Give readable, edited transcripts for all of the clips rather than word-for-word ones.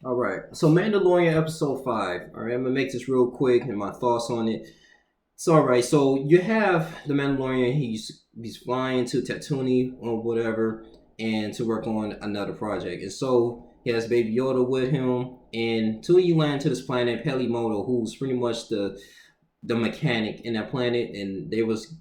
All right. So Mandalorian episode 5. All right, I'm gonna make this real quick and my thoughts on it. So all right, so you have the Mandalorian. He's flying to Tatooine or whatever, and to work on another project. And so he has Baby Yoda with him, and till you land to this planet, Pelimoto, who's pretty much the mechanic in that planet, and they was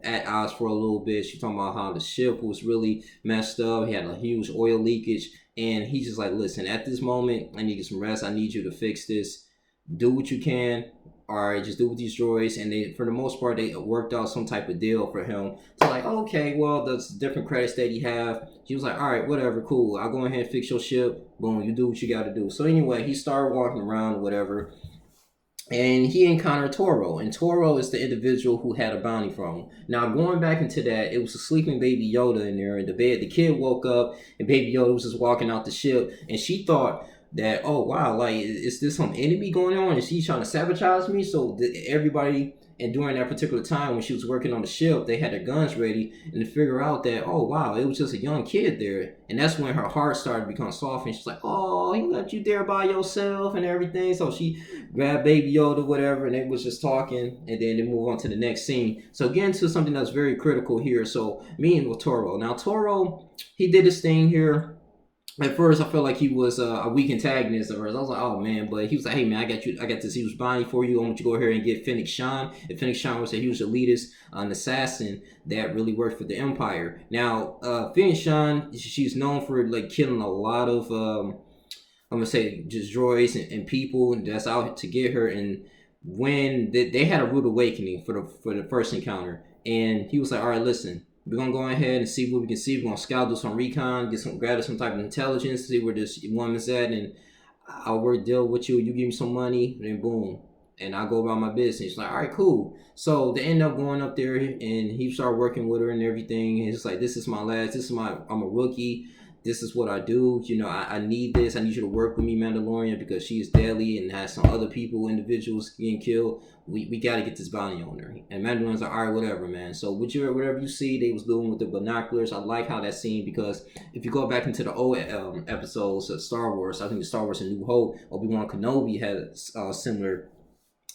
at odds for a little bit. She talking about how the ship was really messed up. He had a huge oil leakage, and he's just like, listen, at this moment, I need some rest. I need you to fix this. Do what you can. All right, just do with these droids, and they, for the most part, they worked out some type of deal for him. So like, okay, well, there's different credits that he have. He was like, all right, whatever, cool. I'll go ahead and fix your ship. Boom, you do what you got to do. So anyway, he started walking around or whatever, and he encountered Toro, and Toro is the individual who had a bounty from him. Now, going back into that, it was a sleeping Baby Yoda in there in the bed. The kid woke up, and Baby Yoda was just walking out the ship, and she thought that, oh wow, like, is this some enemy going on? Is she trying to sabotage me? So everybody, and during that particular time when she was working on the ship, they had their guns ready, and to figure out that, oh wow, it was just a young kid there. And that's when her heart started to become soft, and she's like, oh, he left you there by yourself and everything. So she grabbed Baby Yoda, whatever, and they was just talking, and then they move on to the next scene. So again, to something that's very critical here. So me and Toro. Now Toro, he did his thing here. At first, I felt like he was a weak antagonist. At first, I was like, "Oh man," but he was like, "Hey man, I got you. I got this huge bounty for you. I want you to go here and get Fennec Shan." And Fennec Shan was a huge elitist, an assassin that really worked for the Empire. Now, Fennec Shan, she's known for like killing a lot of, I'm gonna say, just droids and people that's out to get her. And when they had a rude awakening for the first encounter, and he was like, "All right, listen." We're gonna go ahead and see what we can see. We're gonna scout, do some recon, gather some type of intelligence, see where this woman's at, and I'll work deal with you. You give me some money, and then boom, and I'll go about my business. He's like, all right, cool. So they end up going up there, and he started working with her and everything. And it's like, this is my last. I'm a rookie. This is what I do. You know, I need this. I need you to work with me, Mandalorian, because she is deadly and has some other people, individuals getting killed. We got to get this bounty on her. And Mandalorian's like, all right, whatever, man. So whatever you see, they was doing with the binoculars. I like how that scene, because if you go back into the old episodes of Star Wars, I think the Star Wars A New Hope, Obi-Wan Kenobi had a similar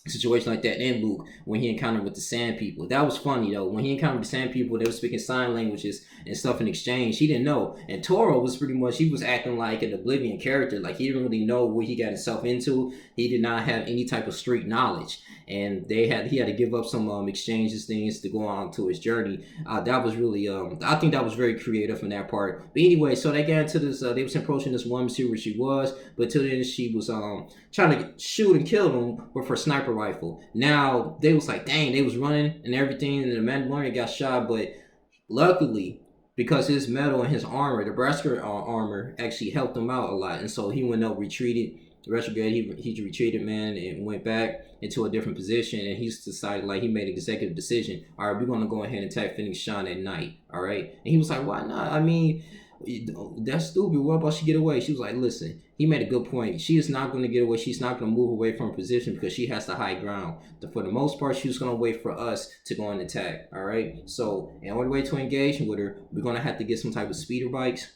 situation like that in Luke when he encountered with the Sand People. That was funny though. When he encountered the Sand People, they were speaking sign languages and stuff in exchange. He didn't know. And Toro was pretty much, he was acting like an Oblivion character. Like he didn't really know what he got himself into. He did not have any type of street knowledge. And he had to give up some exchanges things to go on to his journey. That was really I think that was very creative in that part. But anyway, so they got into this. They was approaching this woman, see where she was, but till then she was trying to shoot and kill them with her sniper rifle. Now they was like, dang, they was running and everything, and the Mandalorian got shot, but luckily, because his metal and his armor, the Beskar armor, actually helped him out a lot, and so he went up, retreated, retrograde. He retreated, man, and went back into a different position, and he's decided, like, he made an executive decision. All right, we're gonna go ahead and attack Fennec Shan at night. All right, and he was like, why not? I mean, that's stupid. What about she get away? She was like, listen, he made a good point. She is not going to get away. She's not going to move away from her position because she has the high ground. For the most part, she's going to wait for us to go and attack. All right. So, in order way to engage with her, we're going to have to get some type of speeder bikes.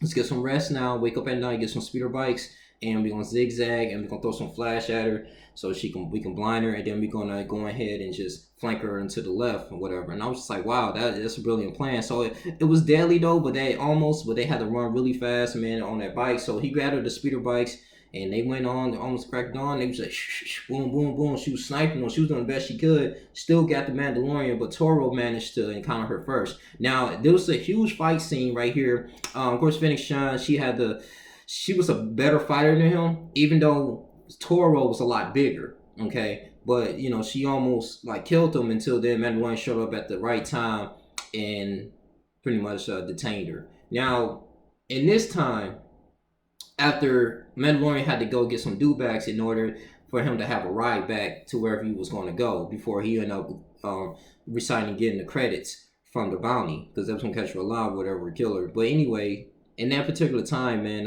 Let's get some rest now. Wake up at night, get some speeder bikes, and we're gonna zigzag, and we're gonna throw some flash at her so we can blind her, and then we're gonna go ahead and just flank her into the left or whatever. And I was just like, wow, that's a brilliant plan. So it was deadly though, but they had to run really fast, man, on that bike. So he grabbed her the speeder bikes, and they went on, they almost cracked on. They was like, boom, boom, boom. She was sniping them. She was doing the best she could. Still got the Mandalorian, but Toro managed to encounter her first. Now, there was a huge fight scene right here. Of course, Fennec Shan, she was a better fighter than him, even though Toro was a lot bigger, okay? But, you know, she almost, like, killed him until then Mandalorian showed up at the right time and pretty much detained her. Now, in this time, after Mandalorian had to go get some dewbacks in order for him to have a ride back to wherever he was going to go before he ended up reciting getting the credits from the bounty, because that was going to catch her alive, whatever, kill her. But anyway, in that particular time, man,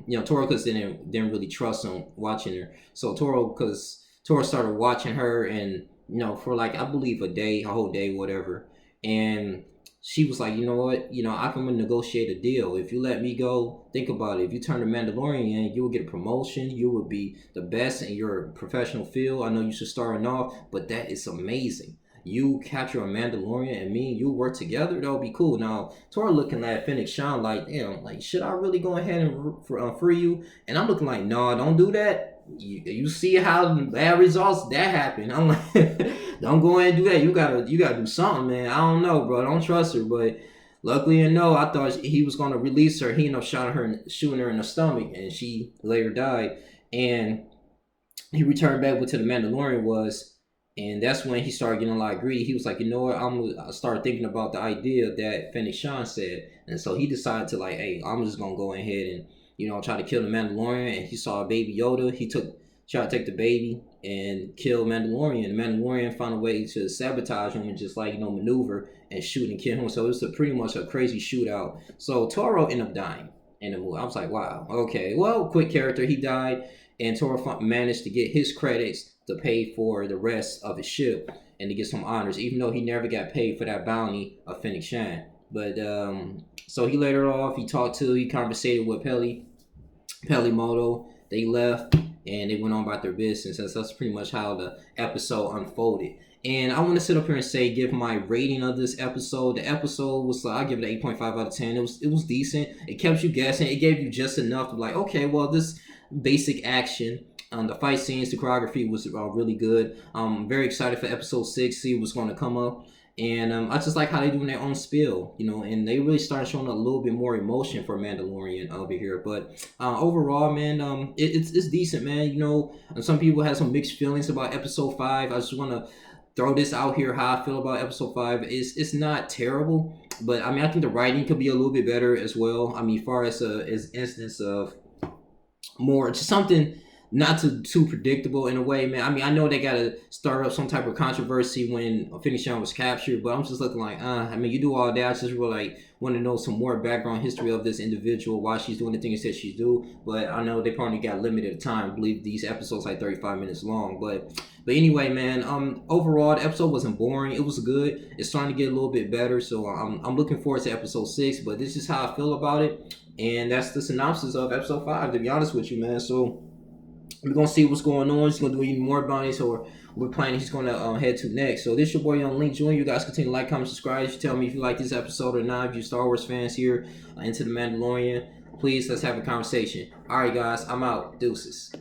you know, Toro cause didn't really trust him watching her. So Toro started watching her, and you know, for like, I believe a whole day, whatever. And she was like, you know what, I can negotiate a deal. If you let me go, think about it. If you turn the Mandalorian in, you will get a promotion. You will be the best in your professional field. I know you should starting off, but that is amazing. You capture a Mandalorian and me and you work together, that would be cool. Now, Tora looking at Fennec Shand like, damn, like, should I really go ahead and free you? And I'm looking like, no, don't do that. You see how bad results that happen. I'm like, don't go ahead and do that. You gotta do something, man. I don't know, bro. I don't trust her, but luckily I thought he was gonna release her. He ended up shooting her in the stomach, and she later died. And he returned back to the Mandalorian was, and that's when he started getting a lot greedy. He was like, you know what, I started thinking about the idea that Fennec Shand said, and so he decided to like, hey, I'm just gonna go ahead and try to kill the Mandalorian. And he saw a baby Yoda. He tried to take the baby and kill Mandalorian. The Mandalorian found a way to sabotage him and just like maneuver and shoot and kill him. So it was pretty much a crazy shootout. So Toro ended up dying in the movie. I was like, wow, okay, well, quick character. He died, and Toro managed to get his credits to pay for the rest of his ship and to get some honors, even though he never got paid for that bounty of Fennec Shand. But so he laid her off. He conversated with Pelimoto. They left and they went on about their business. That's pretty much how the episode unfolded. And I want to sit up here and give my rating of this episode. The episode was, I give it an 8.5 out of 10. It was decent. It kept you guessing. It gave you just enough to be like, okay, well, this basic action. The fight scenes, the choreography was really good. I'm very excited for episode 6, see what's going to come up. And I just like how they doing their own spill, and they really started showing a little bit more emotion for Mandalorian over here. But overall, man, it's decent, man. Some people have some mixed feelings about episode 5. I just want to throw this out here, how I feel about episode 5. It's not terrible, but I mean, I think the writing could be a little bit better as well. I mean, as far as instance of more, just something not too predictable in a way, man. I mean, I know they gotta start up some type of controversy when Fennec Shand was captured, but I'm just looking like, I mean, you do all that. I just really want to know some more background history of this individual, why she's doing the things that she's do. But I know they probably got limited time. I believe these episodes like 35 minutes long, but anyway, man. Overall, the episode wasn't boring. It was good. It's starting to get a little bit better, so I'm looking forward to episode 6. But this is how I feel about it, and that's the synopsis of episode 5. To be honest with you, man. So we're gonna see what's going on. He's gonna do even more bounties, or we're planning he's gonna head to next. So this your boy Yunglinkjr. You guys continue to like, comment, subscribe. You tell me if you like this episode or not. If you're Star Wars fans here into the Mandalorian, please let's have a conversation. All right, guys, I'm out. Deuces.